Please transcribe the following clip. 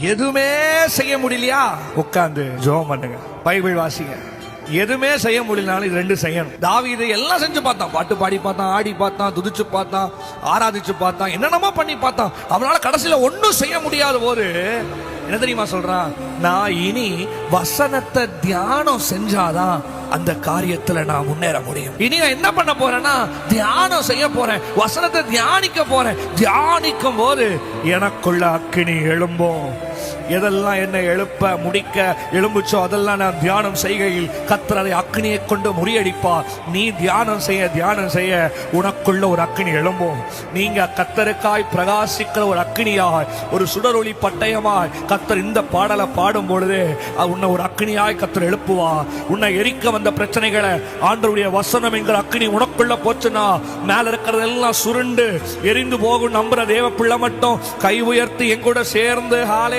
எதுவுமே செய்ய முடியலையா, உட்கார்ந்து ஜெபம் பண்ணுங்க, பைபிள் வாசிங்க. எதுவுமே செய்ய முடியலனாலும் இது ரெண்டு செய்யணும். தாவீது எல்லாம் செஞ்சு பார்த்தான், பாட்டு பாடி பார்த்தான், ஆடி பார்த்தான், துதிச்சு பார்த்தான், ஆராதிச்சு பார்த்தான், என்னென்னமோ பண்ணி பார்த்தான். அவனால கடைசியில ஒன்னும் செய்ய முடியாத போது என்ன தெரியுமா சொல்றான்? நான் இனி வசனத்தை தியானம் செஞ்சாதான் அந்த காரியத்துல நான் முன்னேற முடியும். இனி நான் என்ன பண்ண போறேன்னா தியானம் செய்ய போறேன், வசனத்தை தியானிக்க போறேன். தியானிக்கும் போது எனக்குள்ள அக்கினி எழும்பும். எதெல்லாம் என்னை எழுப்ப முடிக்க எழும்புச்சோ அதெல்லாம் நான் தியானம் செய்கையில் கர்த்தர் அதை அக்கினியை கொண்டு முறியடிப்பார். நீ தியானம் செய்ய உனக்குள்ள ஒரு அக்கினி எழும்பும். நீங்க கர்த்தருக்காய் பிரகாசிக்கிற ஒரு அக்கினியாய், ஒரு சுடரொளி பட்டயமாய் கர்த்தர் இந்த பாடலை பாடும் பொழுது உன்னை ஒரு அக்கினியாய் கர்த்தர் எழுப்புவார். உன்னை எரிக்க வந்த பிரச்சனைகளை ஆண்டவருடைய வசனம் என்கிற அக்கினி உனக்குள்ள போச்சுன்னா மேல இருக்கிறதெல்லாம் சுருண்டு எரிந்து போகும். நம்புற தேவ பிள்ளை மட்டும் கை உயர்த்தி எங்கூட சேர்ந்து ஹாலே